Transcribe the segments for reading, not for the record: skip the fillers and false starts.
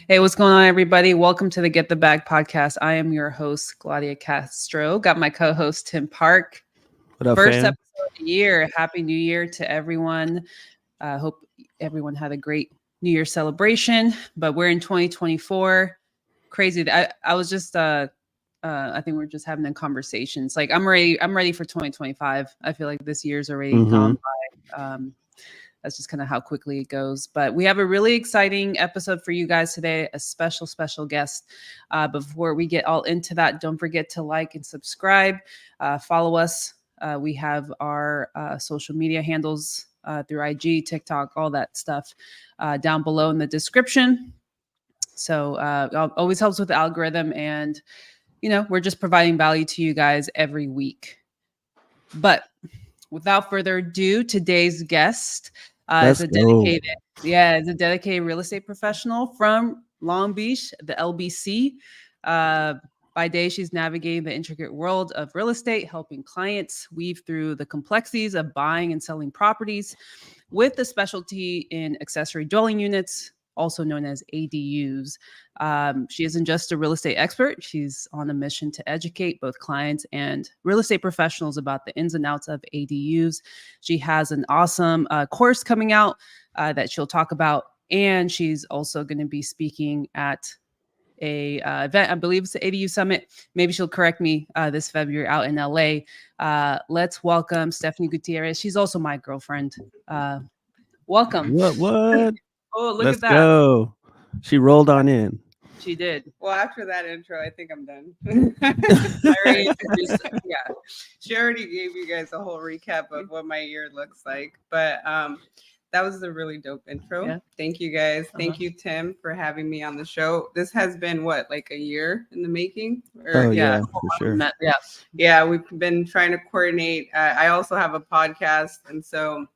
Hey, what's going on, everybody? Welcome to the Get the Bag podcast. I am your host, Claudia Castro. Got my co-host, Tim Park. What up, First fam? episode of the year. Happy New Year to everyone. I hope everyone had a great New Year celebration. But we're in 2024. Crazy. I was just I think we're just having a conversation. It's like I'm ready for 2025. I feel like this year's already Mm-hmm. gone by. That's just kind of how quickly it goes. But we have a really exciting episode for you guys today, a special guest. Before we get all into that, don't forget to like and subscribe. Follow us. We have our social media handles through IG, TikTok, all that stuff down below in the description. So always helps with the algorithm. And, we're just providing value to you guys every week. But without further ado, today's guest is Let's a go. dedicated real estate professional from Long Beach, the LBC. By day, she's navigating the intricate world of real estate, helping clients weave through the complexities of buying and selling properties with a specialty in accessory dwelling units, also known as ADUs. She isn't just a real estate expert. She's on a mission to educate both clients and real estate professionals about the ins and outs of ADUs. She has an awesome course coming out that she'll talk about. And she's also going to be speaking at a event. I believe it's the ADU Summit. Maybe she'll correct me this February out in LA. Let's welcome Stephanie Gutierrez. She's also my girlfriend. Welcome. What? Oh, look Let's at that. go. She rolled on in. She did. Well, after that intro, I think I'm done. I already introduced, yeah, she already gave you guys a whole recap of what my year looks like. But that was a really dope intro. Yeah. Thank you guys. Thank you, Tim, for having me on the show. This has been like a year in the making? Oh yeah, for sure. Yeah, we've been trying to coordinate. I also have a podcast, and so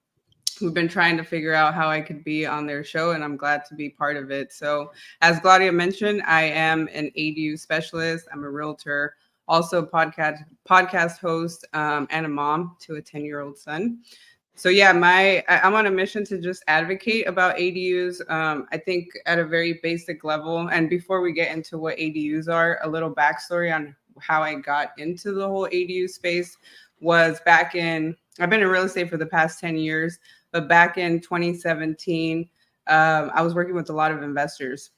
we've been trying to figure out how I could be on their show, and I'm glad to be part of it. So as Claudia mentioned, I am an ADU specialist. I'm a realtor, also podcast host, and a mom to a 10-year-old son. So yeah, I'm on a mission to just advocate about ADUs. I think at a very basic level. And before we get into what ADUs are, a little backstory on how I got into the whole ADU space was I've been in real estate for the past 10 years, but back in 2017, I was working with a lot of investors.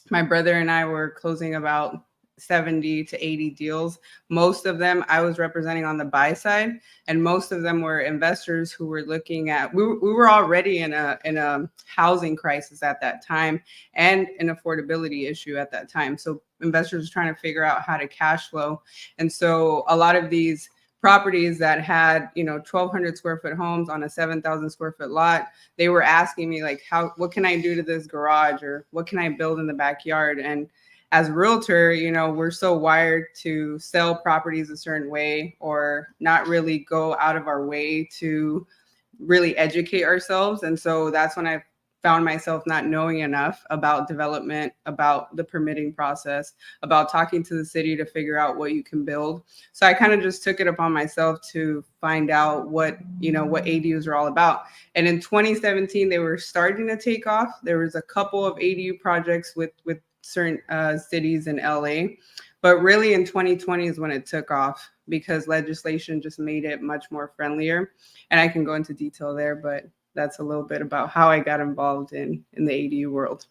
My brother and I were closing about 70 to 80 deals. Most of them I was representing on the buy side, and most of them were investors who were looking at, we were already in a housing crisis at that time and an affordability issue at that time. So investors were trying to figure out how to cash flow. And so a lot of these properties that had 1,200 square foot homes on a 7,000 square foot lot, they were asking me like, what can I do to this garage, or what can I build in the backyard? And as a realtor, we're so wired to sell properties a certain way, or not really go out of our way to really educate ourselves. And so that's when I found myself not knowing enough about development, about the permitting process, about talking to the city to figure out what you can build. So I kind of just took it upon myself to find out what ADUs are all about. And in 2017, they were starting to take off. There was a couple of ADU projects with certain cities in LA. But really in 2020 is when it took off, because legislation just made it much more friendlier. And I can go into detail there, but that's a little bit about how I got involved in the ADU world.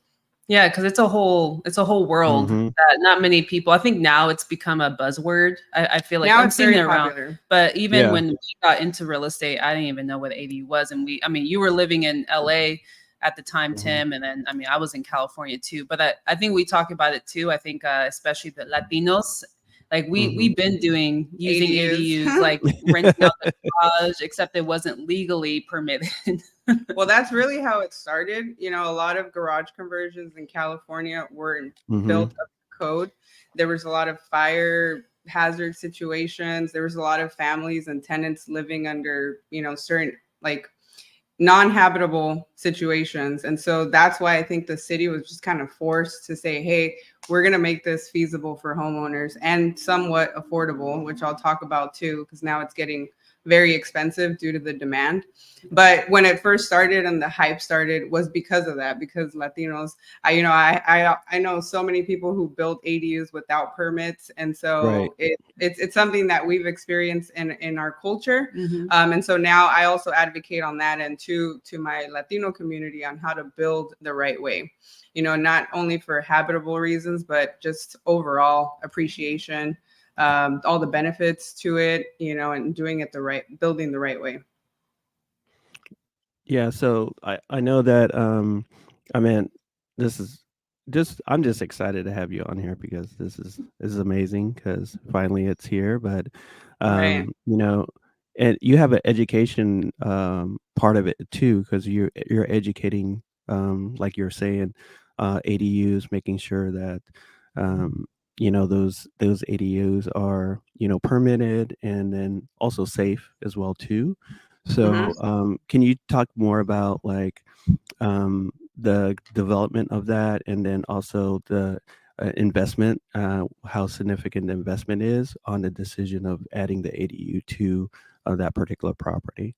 Yeah, because it's a whole world that not many people. I think now it's become a buzzword. I feel like now I'm seeing it around. Popular. But even when we got into real estate, I didn't even know what ADU was. And you were living in LA at the time, Tim, and then I was in California too. But I think we talk about it too. I think especially the Latinos. Like we've been using ADUs like renting out the garage, except it wasn't legally permitted. Well, that's really how it started. A lot of garage conversions in California were built up to code. There was a lot of fire hazard situations. There was a lot of families and tenants living under, certain like non-habitable situations. And so that's why I think the city was just kind of forced to say, hey, we're going to make this feasible for homeowners and somewhat affordable, which I'll talk about too, because now it's getting very expensive due to the demand. But when it first started and the hype started was because of that, because Latinos, I know so many people who built ADUs without permits. And so it's something that we've experienced in our culture. And so now I also advocate on that end to my Latino community on how to build the right way, not only for habitable reasons, but just overall appreciation, all the benefits to it, and building the right way. Yeah, so I know that I mean this is I'm just excited to have you on here because this is amazing because finally it's here. But Right. and you have an education part of it too, because you're educating like you're saying ADUs, making sure that those ADUs are permitted and then also safe as well too. So, can you talk more about like the development of that, and then also the investment, how significant the investment is on the decision of adding the ADU to that particular property?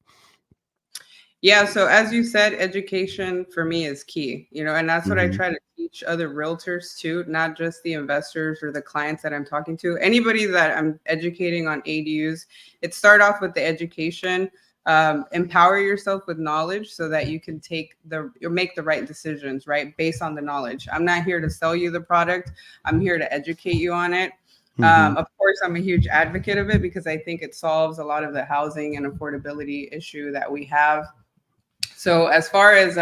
Yeah, so as you said, education for me is key, and that's what I Hmm. try to teach other realtors too, not just the investors or the clients that I'm talking to. Anybody that I'm educating on ADUs, start off with the education, empower yourself with knowledge so that you can make the right decisions, right? Based on the knowledge. I'm not here to sell you the product. I'm here to educate you on it. Of course, I'm a huge advocate of it because I think it solves a lot of the housing and affordability issue that we have. So as far as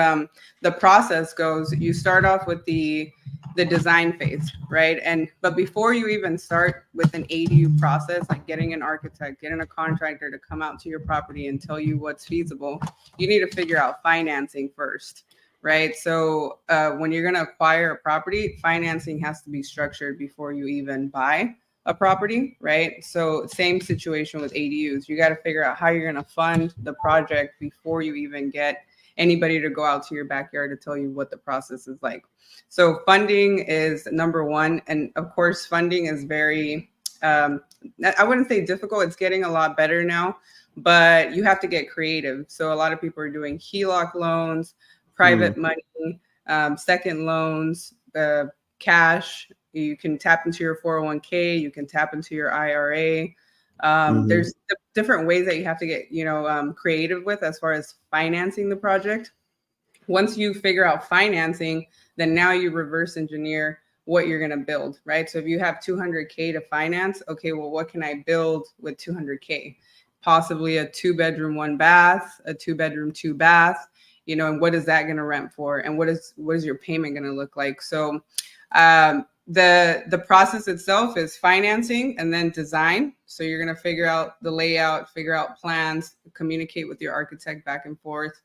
the process goes, you start off with the design phase, right? But before you even start with an ADU process, like getting an architect, getting a contractor to come out to your property and tell you what's feasible, you need to figure out financing first, right? So when you're going to acquire a property, financing has to be structured before you even buy a property, right? So same situation with ADUs. You got to figure out how you're going to fund the project before you even get anybody to go out to your backyard to tell you what the process is like. So funding is number one. And of course, funding is very, I wouldn't say difficult. It's getting a lot better now, but you have to get creative. So a lot of people are doing HELOC loans, private money, second loans, cash. You can tap into your 401k. You can tap into your IRA. There's different ways that you have to get, creative with as far as financing the project. Once you figure out financing, then now you reverse engineer what you're going to build, right? So if you have 200K to finance, okay, well, what can I build with 200K? Possibly a 2-bedroom, 1-bath, a 2-bedroom, 2-bath, and what is that going to rent for? And what is your payment going to look like? So the process itself is financing and then design. So you're going to figure out the layout, figure out plans, communicate with your architect back and forth,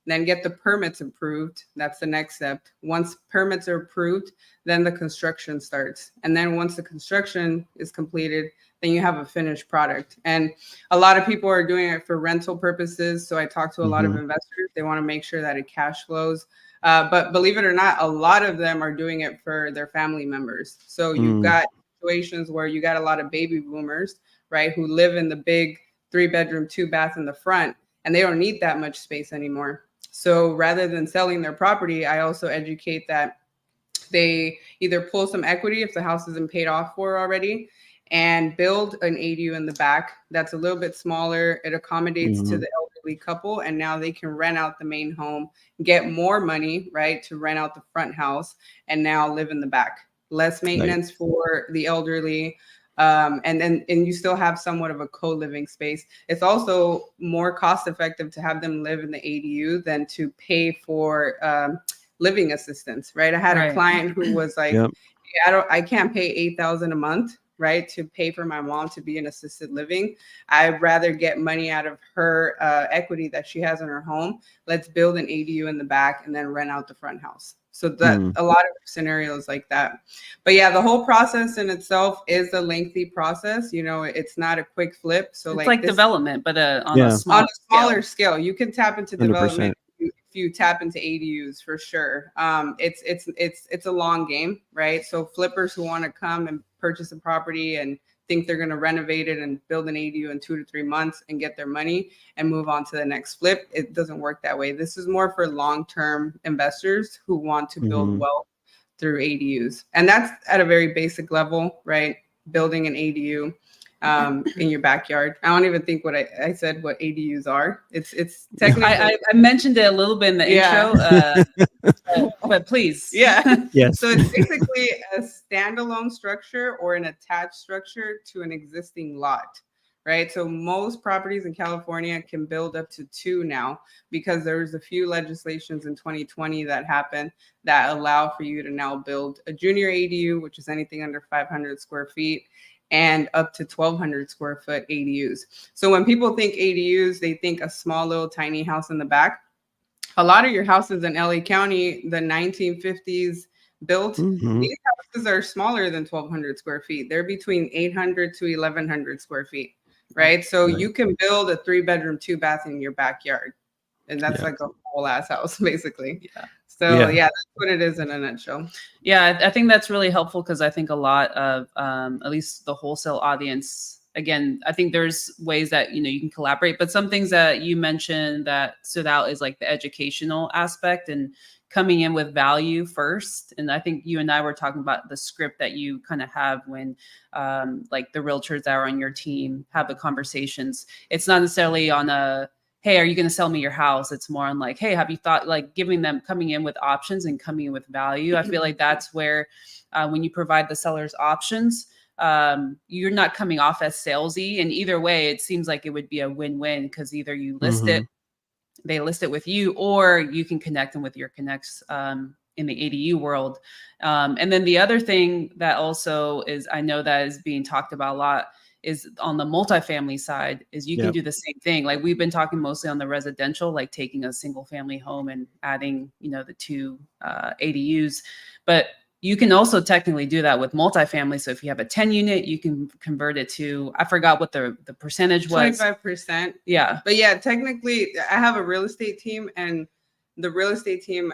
then get the permits approved. That's the next step. Once permits are approved, then the construction starts. And then once the construction is completed, then you have a finished product. And a lot of people are doing it for rental purposes. So I talk to a lot of investors. They want to make sure that it cash flows. But believe it or not, a lot of them are doing it for their family members. So you've got situations where you got a lot of baby boomers, right, who live in the big 3-bedroom, 2-bath in the front, and they don't need that much space anymore. So rather than selling their property, I also educate that they either pull some equity if the house isn't paid off for already and build an ADU in the back that's a little bit smaller. It accommodates to the elderly couple, and now they can rent out the main home, get more money, right, to rent out the front house, and now live in the back. Less maintenance for the elderly. And you still have somewhat of a co-living space. It's also more cost effective to have them live in the ADU than to pay for living assistance, right? I had a client who was like, I can't pay $8,000 a month, right, to pay for my mom to be in assisted living. I'd rather get money out of her equity that she has in her home. Let's build an ADU in the back and then rent out the front house. So that a lot of scenarios like that. But yeah, the whole process in itself is a lengthy process. It's not a quick flip. So it's like development, but on a smaller scale. You can tap into 100%. development if you tap into ADUs for sure. It's a long game, right? So flippers who want to come and purchase a property and think they're going to renovate it and build an ADU in 2 to 3 months and get their money and move on to the next flip. It doesn't work that way. This is more for long-term investors who want to build wealth through ADUs. And that's at a very basic level, right? Building an ADU in your backyard. I don't even think what I said what ADUs are. It's technically I mentioned it a little bit in the intro, but please. Yeah. Yes. So it's basically a standalone structure or an attached structure to an existing lot, right? So most properties in California can build up to 2 now, because there was a few legislations in 2020 that happened that allow for you to now build a junior ADU, which is anything under 500 square feet, and up to 1,200 square foot ADUs. So when people think ADUs, they think a small little tiny house in the back. A lot of your houses in LA County, the 1950s built, these houses are smaller than 1,200 square feet. They're between 800 to 1,100 square feet, right? So you can build a 3-bedroom, 2-bath in your backyard. And that's like a whole ass house, basically. Yeah. So yeah, that's what it is in a nutshell. Yeah, I think that's really helpful, because I think a lot of at least the wholesale audience, again, I think there's ways that, you know, you can collaborate, but some things that you mentioned that stood out is like the educational aspect and coming in with value first. And I think you and I were talking about the script that you kind of have when like the realtors that are on your team have the conversations. It's not necessarily on a, hey, are you going to sell me your house? It's more on like, hey, have you thought, like giving them, coming in with options and coming in with value. I feel like that's where when you provide the sellers options, you're not coming off as salesy. And either way, it seems like it would be a win-win, because either you list it, they list it with you, or you can connect them with your connects in the ADU world. And then the other thing that also is, I know that is being talked about a lot, is on the multifamily side, is you can do the same thing. Like we've been talking mostly on the residential, like taking a single family home and adding, you know, the 2 ADUs, but you can also technically do that with multifamily. So if you have a 10 unit, you can convert it to, I forgot what the percentage was. 25%. Yeah. But yeah, technically I have a real estate team, and the real estate team,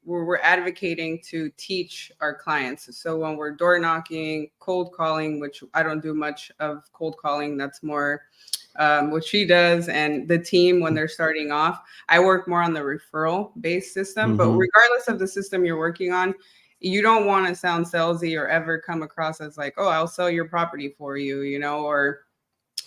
we're advocating to teach our clients. So when we're door knocking, cold calling, which I don't do much of cold calling, that's more what she does, and the team when they're starting off, I work more on the referral based system. But regardless of the system you're working on, you don't want to sound salesy or ever come across as like, oh, I'll sell your property for you, you know, or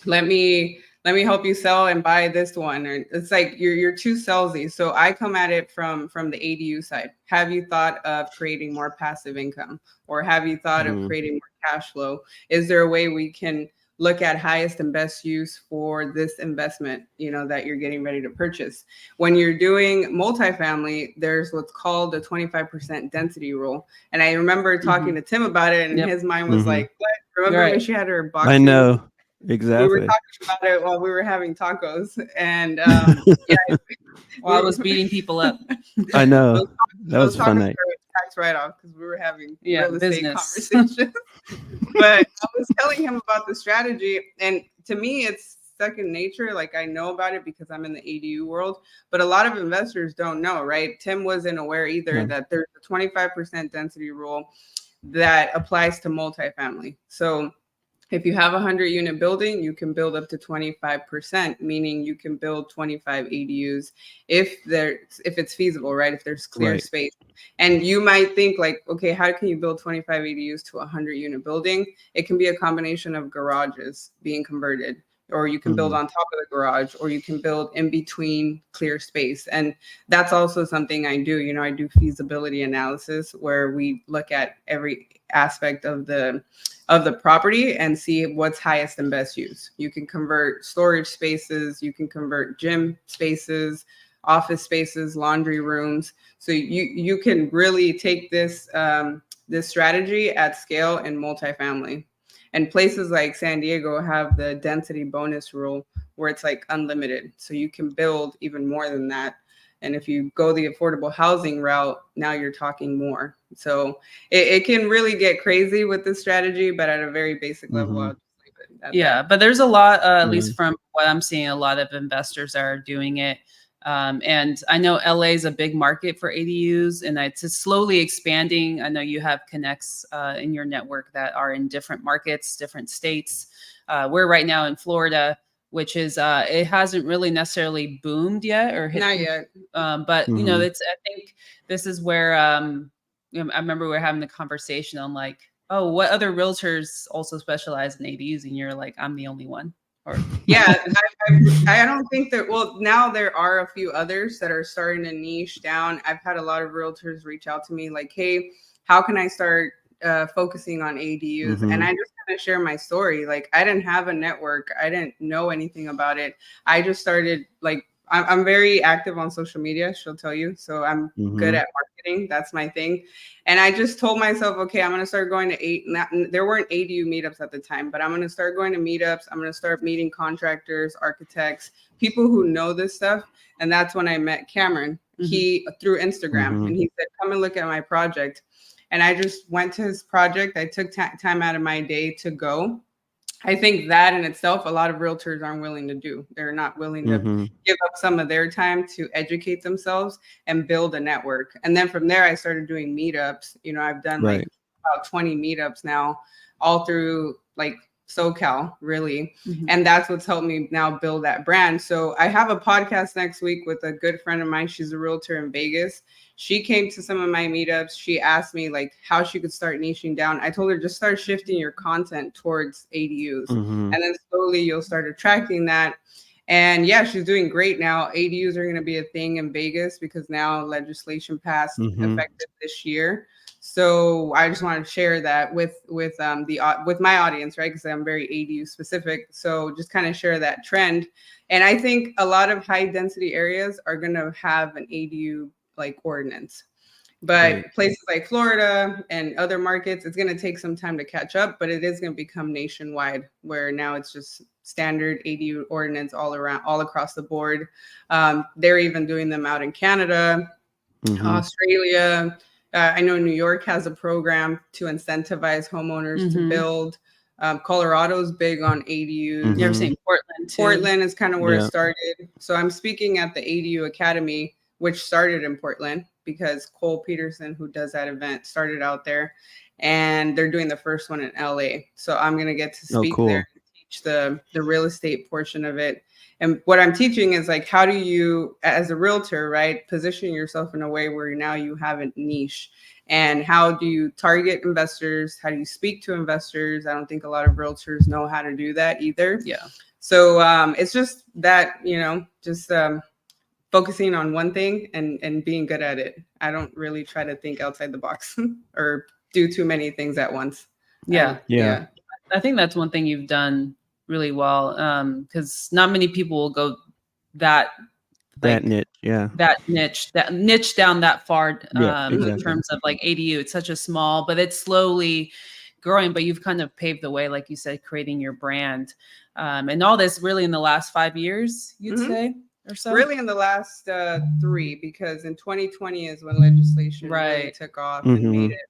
let me help you sell and buy this one. Or it's like you're too salesy. So I come at it from the ADU side. Have you thought of creating more passive income, or have you thought of creating more cash flow? Is there a way we can look at highest and best use for this investment, you know, that you're getting ready to purchase? When you're doing multifamily, there's what's called the 25% density rule. And I remember talking to Tim about it, and his mind was like, what? Remember when she had her box? I know. Exactly. We were talking about it while we were having tacos, and while I was beating people up. I know. That was fun night. Tax write-off, because we were having real estate conversations. But I was telling him about the strategy, and to me, it's second nature. Like I know about it because I'm in the ADU world, but a lot of investors don't know, right? Tim wasn't aware either that there's a 25% density rule that applies to multifamily. So if you have a 100-unit building, you can build up to 25%, meaning you can build 25 ADUs if it's feasible, right? If there's clear space. And you might think like, okay, how can you build 25 ADUs to a 100-unit building? It can be a combination of garages being converted, or you can build on top of the garage, or you can build in between clear space. And that's also something I do. You know, I do feasibility analysis, where we look at every aspect of the property and see what's highest and best use. You can convert storage spaces, you can convert gym spaces, office spaces, laundry rooms. So you can really take this this strategy at scale in multifamily. And places like San Diego have the density bonus rule, where it's like unlimited. So you can build even more than that. And if you go the affordable housing route, now you're talking more. So it can really get crazy with this strategy, but at a very basic level, I'll just leave it at that. But there's a lot, at least from what I'm seeing, a lot of investors are doing it And I know LA is a big market for ADUs, and it's just slowly expanding. I know you have connects in your network that are in different markets, different states. We're right now in Florida, which is it hasn't really necessarily boomed yet or hit. Not yet. But you know, it's I think this is where you know, I remember we were having the conversation on like, oh, what other realtors also specialize in ADUs, and you're like, I'm the only one. Or yeah, I don't think that. Well, now there are a few others that are starting to niche down. I've had a lot of realtors reach out to me like, hey, how can I start focusing on ADUs? And I just kind of share my story. Like, I didn't have a network. I didn't know anything about it. I just started like, I'm very active on social media, she'll tell you. So I'm good at marketing. That's my thing. And I just told myself, okay, I'm going to start going to there weren't ADU meetups at the time, but I'm going to start going to meetups. I'm going to start meeting contractors, architects, people who know this stuff. And that's when I met Cameron. He through Instagram, and he said, come and look at my project. And I just went to his project. I took time out of my day to go. I think that in itself, a lot of realtors aren't willing to do. They're not willing to give up some of their time to educate themselves and build a network. And then from there, I started doing meetups. You know, I've done like about 20 meetups now, all through like SoCal, really. And that's what's helped me now build that brand. So I have a podcast next week with a good friend of mine. She's a realtor in Vegas. She came to some of my meetups. She asked me like how she could start niching down. I told her just start shifting your content towards ADUs. And then slowly you'll start attracting that. And yeah, she's doing great now. ADUs are going to be a thing in Vegas because now legislation passed effective this year. So I just wanted to share that with my audience, right? Because I'm very ADU specific. So just kind of share that trend. And I think a lot of high density areas are going to have an ADU like ordinance. But places like Florida and other markets, it's going to take some time to catch up, but it is going to become nationwide, where now it's just standard ADU ordinance all across the board. They're even doing them out in Canada, Australia. I know New York has a program to incentivize homeowners to build. Colorado's big on ADUs. You ever seen Portland too? Portland is kind of where it started. So I'm speaking at the ADU Academy, which started in Portland because Cole Peterson, who does that event, started out there, and they're doing the first one in LA. So I'm going to get to speak there and teach the real estate portion of it. And what I'm teaching is like, how do you, as a realtor, right, position yourself in a way where now you have a niche, and how do you target investors? How do you speak to investors? I don't think a lot of realtors know how to do that either. Yeah. So it's just that, you know, just focusing on one thing and being good at it. I don't really try to think outside the box or do too many things at once. Yeah. I think that's one thing you've done really well, because not many people will go that niche down that far in terms of like ADU. It's such a small, but it's slowly growing. But you've kind of paved the way, like you said, creating your brand, and all this really in the last 5 years, you'd say. Or so? Really in the last 3, because in 2020 is when legislation really took off and made it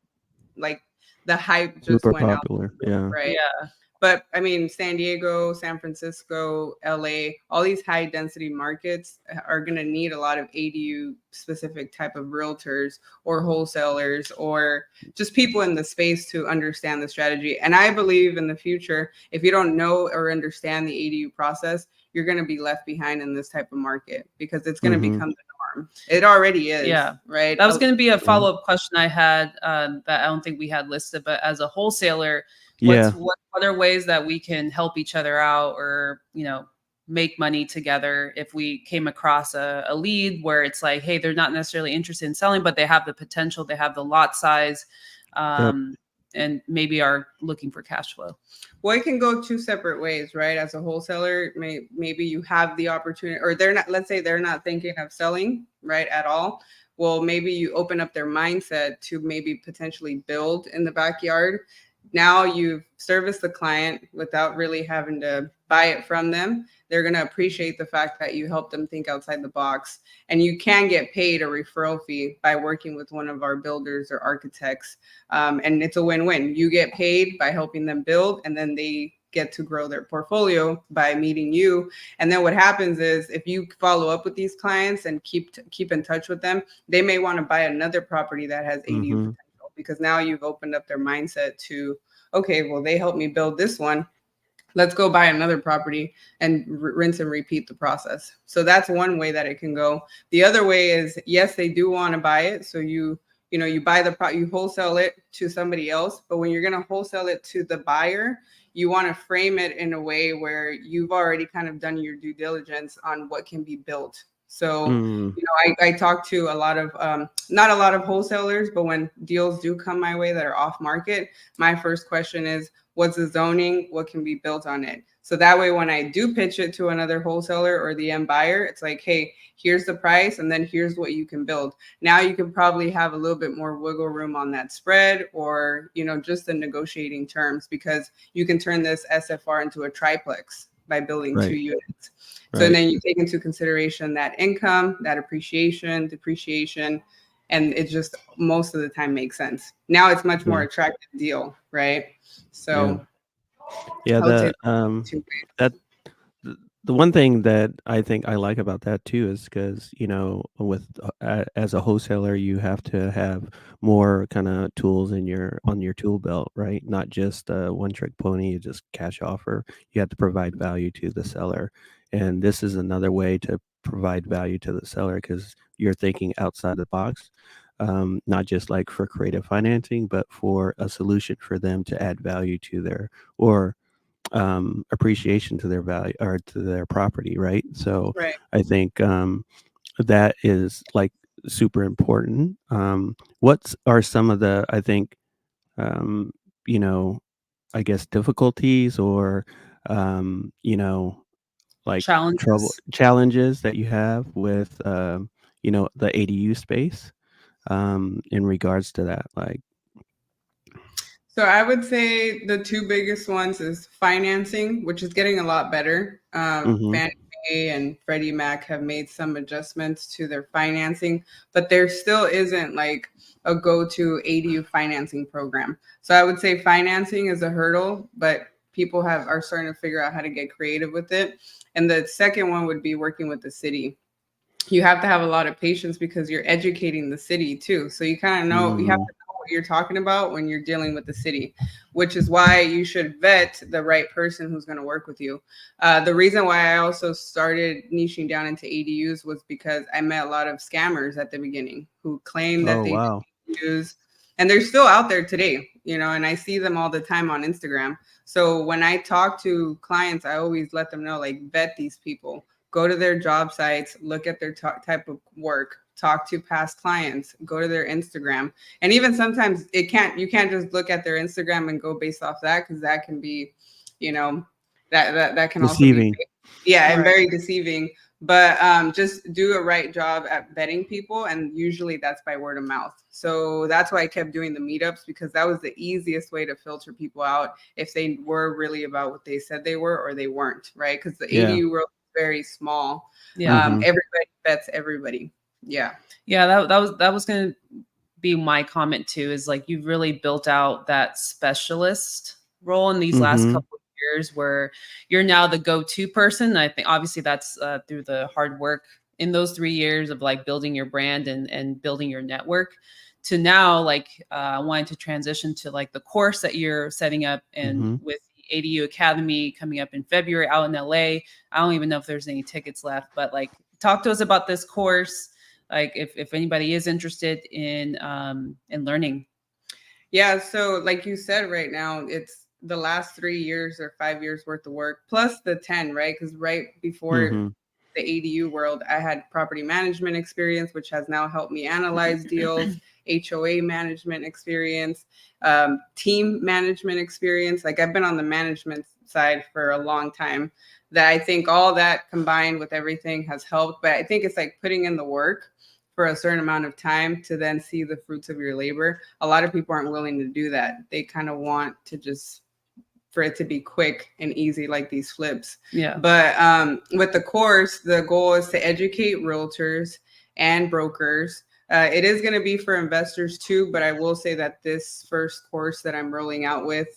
like the hype just super went popular. Out. Right. Yeah. But I mean, San Diego, San Francisco, LA, all these high density markets are going to need a lot of ADU specific type of realtors or wholesalers or just people in the space to understand the strategy. And I believe in the future, if you don't know or understand the ADU process, you're going to be left behind in this type of market because it's going to become the norm. It already is. Yeah. Right. That was going to be a follow-up question I had that I don't think we had listed, but as a wholesaler, what other ways that we can help each other out or, you know, make money together if we came across a lead where it's like, hey, they're not necessarily interested in selling, but they have the potential, they have the lot size, and maybe are looking for cash flow. Well, it can go 2 separate ways, right? As a wholesaler, maybe you have the opportunity, or let's say they're not thinking of selling, right, at all. Well, maybe you open up their mindset to maybe potentially build in the backyard. Now you've serviced the client without really having to buy it from them. They're going to appreciate the fact that you help them think outside the box. And you can get paid a referral fee by working with one of our builders or architects. And it's a win-win. You get paid by helping them build, and then they get to grow their portfolio by meeting you. And then what happens is if you follow up with these clients and keep in touch with them, they may want to buy another property that has ADU potential, because now you've opened up their mindset to, okay, well, they helped me build this one. Let's go buy another property and rinse and repeat the process. So that's one way that it can go. The other way is, yes, they do want to buy it. So you buy you wholesale it to somebody else, but when you're going to wholesale it to the buyer, you want to frame it in a way where you've already kind of done your due diligence on what can be built. So, I talk to a lot of, not a lot of wholesalers, but when deals do come my way that are off market, my first question is, what's the zoning? What can be built on it? So that way, when I do pitch it to another wholesaler or the end buyer, it's like, hey, here's the price, and then here's what you can build. Now you can probably have a little bit more wiggle room on that spread, or, just the negotiating terms, because you can turn this SFR into a triplex by building 2 units. So then you take into consideration that income, that appreciation, depreciation, and it just most of the time makes sense. Now it's much more attractive deal, right? So the one thing that I think I like about that too is because with as a wholesaler, you have to have more kind of tools on your tool belt, right? Not just a one trick pony, just cash offer. You have to provide value to the seller, and this is another way to provide value to the seller because you're thinking outside the box. Not just like for creative financing, but for a solution for them to add value to their appreciation to their value or to their property, right? So I think that is like super important. What are some of the, I think, I guess difficulties or like challenges that you have with the ADU space in regards to that, like? So I would say the two biggest ones is financing, which is getting a lot better. Fannie Mae and Freddie Mac have made some adjustments to their financing, but there still isn't like a go-to ADU financing program. So I would say financing is a hurdle, but people are starting to figure out how to get creative with it. And the second one would be working with the city. You have to have a lot of patience because you're educating the city too. So you kind of know, you have to know what you're talking about when you're dealing with the city, which is why you should vet the right person who's going to work with you. The reason why I also started niching down into ADUs was because I met a lot of scammers at the beginning who claimed that they did ADUs, and they're still out there today, and I see them all the time on Instagram. So when I talk to clients, I always let them know, like, vet these people. Go to their job sites, look at their type of work, talk to past clients, go to their Instagram. And even sometimes you can't just look at their Instagram and go based off that, because that can be, that can deceiving. Also be, and very deceiving. But just do a right job at vetting people. And usually that's by word of mouth. So that's why I kept doing the meetups, because that was the easiest way to filter people out if they were really about what they said they were or they weren't, right? Because the ADU world very small. Everybody vets everybody. That was going to be my comment too, is like you've really built out that specialist role in these last couple of years where you're now the go-to person. I think obviously that's through the hard work in those 3 years of like building your brand and building your network, to now like wanting to transition to like the course that you're setting up and with ADU Academy coming up in February out in LA. I don't even know if there's any tickets left, but like talk to us about this course. Like if anybody is interested in learning. Yeah. So like you said, right now it's the last 3 years or 5 years worth of work plus the 10, right? Because right before the ADU world, I had property management experience, which has now helped me analyze deals, HOA management experience, team management experience. Like I've been on the management side for a long time, that I think all that combined with everything has helped. But I think it's like putting in the work for a certain amount of time to then see the fruits of your labor. A lot of people aren't willing to do that. They kind of want to just for it to be quick and easy, like these flips. But with the course, the goal is to educate realtors and brokers It is going to be for investors too, but I will say that this first course that I'm rolling out with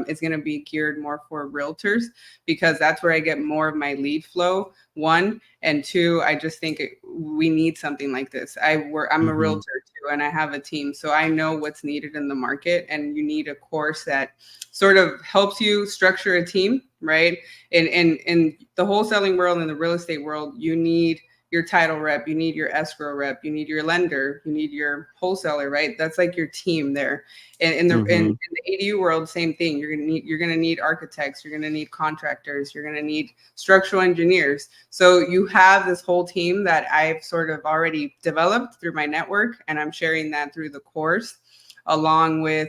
is going to be geared more for realtors, because that's where I get more of my lead flow, one, and two, I just think we need something like this. I'm a realtor too, and I have a team, so I know what's needed in the market, and you need a course that sort of helps you structure a team, right? In the wholesaling world and the real estate world, you need your title rep, you need your escrow rep, you need your lender, you need your wholesaler, right? That's like your team there. And in the ADU world, same thing. You're gonna need architects, you're gonna need contractors, you're gonna need structural engineers. So you have this whole team that I've sort of already developed through my network, and I'm sharing that through the course, along with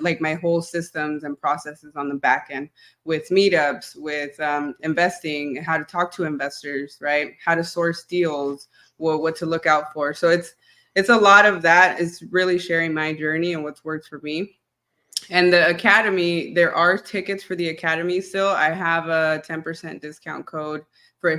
like my whole systems and processes on the back end, with meetups, with investing, how to talk to investors, right? How to source deals, what to look out for. So it's a lot of that. Is really sharing my journey and what's worked for me. And the academy, there are tickets for the academy still. I have a 10% discount code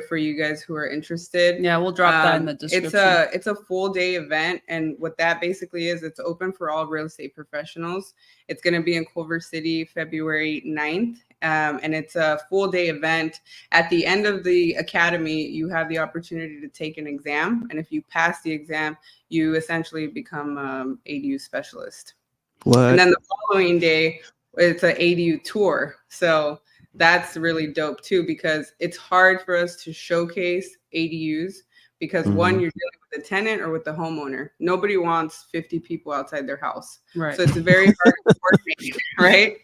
for you guys who are interested. Yeah, we'll drop that in the description. It's a full day event, and what that basically is, it's open for all real estate professionals. It's going to be in Culver City, February 9th. And it's a full day event. At the end of the academy, you have the opportunity to take an exam, and if you pass the exam, you essentially become ADU specialist. What? And then the following day, it's an ADU tour. So that's really dope too, because it's hard for us to showcase ADUs because one, you're dealing with the tenant or with the homeowner. Nobody wants 50 people outside their house. Right. So it's very hard to coordinate, right?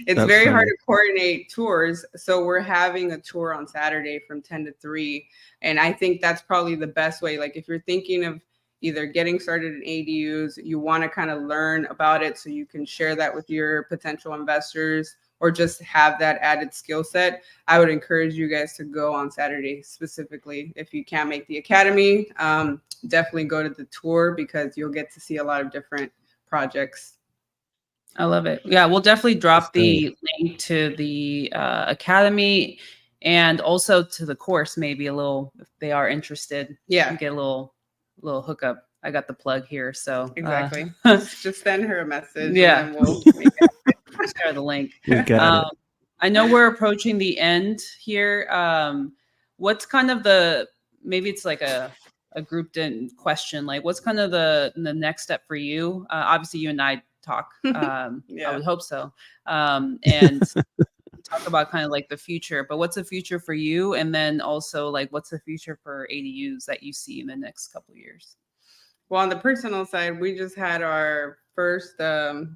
It's very hard to coordinate tours. So we're having a tour on Saturday from 10 to 3. And I think that's probably the best way. Like if you're thinking of either getting started in ADUs, you want to kind of learn about it so you can share that with your potential investors, or just have that added skill set, I would encourage you guys to go on Saturday specifically. If you can't make the academy, definitely go to the tour, because you'll get to see a lot of different projects. I love it. Yeah, we'll definitely drop the link to the academy, and also to the course, maybe a little, if they are interested. Yeah, get a little hookup. I got the plug here, so exactly. Just send her a message. Yeah, and then we'll make it. Share the link. We got it. I know we're approaching the end here. What's kind of maybe it's like a grouped in question, like what's kind of the next step for you? Obviously you and I talk. I would hope so. And talk about kind of like the future, but what's the future for you? And then also like, what's the future for ADUs that you see in the next couple of years? Well, on the personal side, we just had our first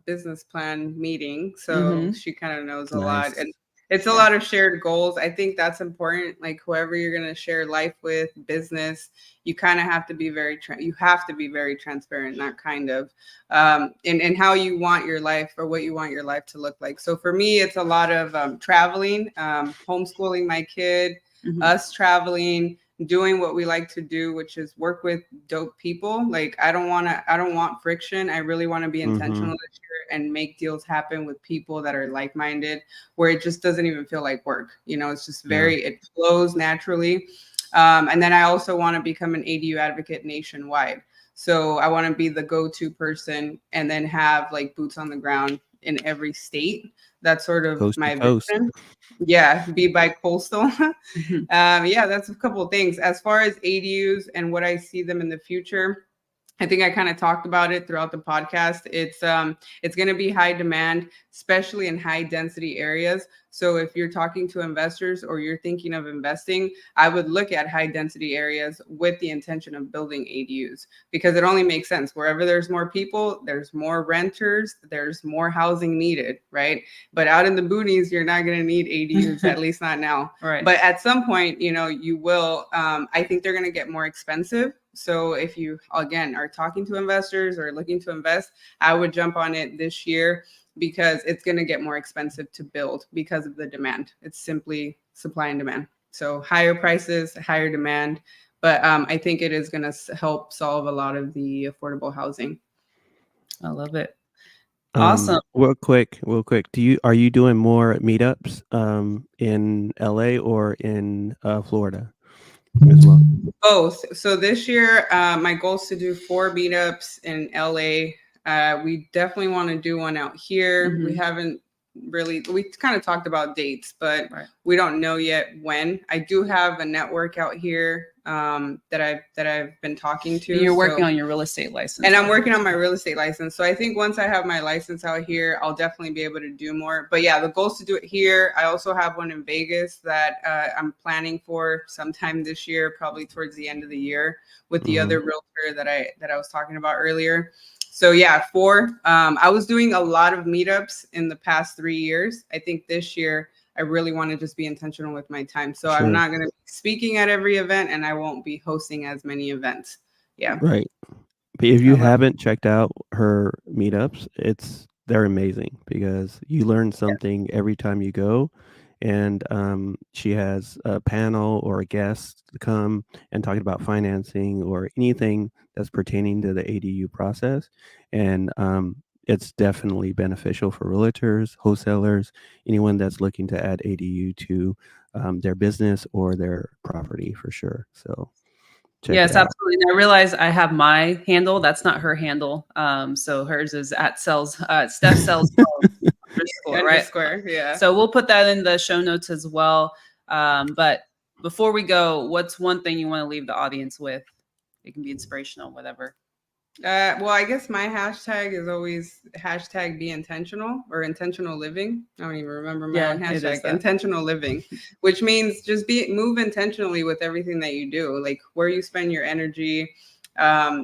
business plan meeting. So she kind of knows a lot. And it's a lot of shared goals. I think that's important. Like whoever you're going to share life with, business, you kind of have to be very transparent, not kind of, in how you want your life, or what you want your life to look like. So for me, it's a lot of traveling, homeschooling my kid, us traveling, doing what we like to do, which is work with dope people. Like I don't want friction. I really want to be intentional this year and make deals happen with people that are like-minded, where it just doesn't even feel like work. You know, it's just it flows naturally. And then I also want to become an ADU advocate nationwide. So I want to be the go-to person, and then have like boots on the ground in every state. That's sort of my vision. Yeah, be bi-coastal. Yeah, that's a couple of things. As far as ADUs and what I see them in the future, I think I kind of talked about it throughout the podcast. It's going to be high demand, especially in high density areas. So if you're talking to investors or you're thinking of investing, I would look at high density areas with the intention of building ADUs, because it only makes sense. Wherever there's more people, there's more renters, there's more housing needed, right? But out in the boonies, you're not going to need ADUs, at least not now. Right. But at some point, you know, you will. I think they're going to get more expensive. So if you, again, are talking to investors or looking to invest, I would jump on it this year, because it's going to get more expensive to build because of the demand. It's simply supply and demand. So higher prices, higher demand. But I think it is going to help solve a lot of the affordable housing. I love it. Awesome. Real quick. Are you doing more meetups in LA or in Florida? as well? Both. So this year, my goal is to do 4 meetups in LA. We definitely want to do one out here. We haven't really, we kind of talked about dates, but we don't know yet when. I do have a network out here that I've been talking to. And you're working on your real estate license. And I'm working on my real estate license. So I think once I have my license out here, I'll definitely be able to do more. But yeah, the goal is to do it here. I also have one in Vegas that I'm planning for sometime this year, probably towards the end of the year, with the other realtor that I was talking about earlier. So yeah, 4. I was doing a lot of meetups in the past 3 years. I think this year I really want to just be intentional with my time. So I'm not going to be speaking at every event, and I won't be hosting as many events. Yeah. Right. But if you haven't checked out her meetups, they're amazing because you learn something every time you go. And she has a panel or a guest come and talking about financing or anything that's pertaining to the ADU process. And it's definitely beneficial for realtors, wholesalers, anyone that's looking to add ADU to their business or their property for sure. So yes, absolutely. And I realize I have my handle. That's not her handle. So hers is at sells, Steph sells underscore, yeah. So we'll put that in the show notes as well. But before we go, what's one thing you want to leave the audience with? It can be inspirational, whatever. Well, I guess my hashtag is always hashtag be intentional or intentional living. I don't even remember my own hashtag, intentional living, which means just move intentionally with everything that you do, like where you spend your energy.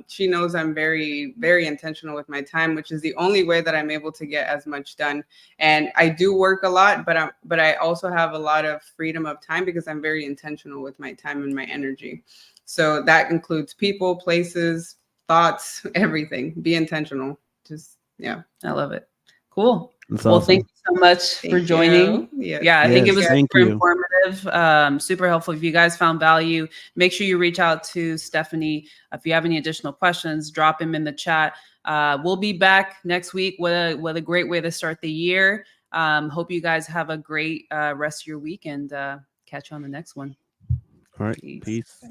She knows I'm very, very intentional with my time, which is the only way that I'm able to get as much done. And I do work a lot, but I also have a lot of freedom of time because I'm very intentional with my time and my energy. So that includes people, places, thoughts, everything. Be intentional. Just, yeah. I love it. Cool. That's well, awesome. Thank you so much for joining. Yeah, I think it was super informative, super helpful. If you guys found value, make sure you reach out to Stephanie. If you have any additional questions, drop them in the chat. We'll be back next week with a great way to start the year. Hope you guys have a great rest of your week, and catch you on the next one. All right. Peace.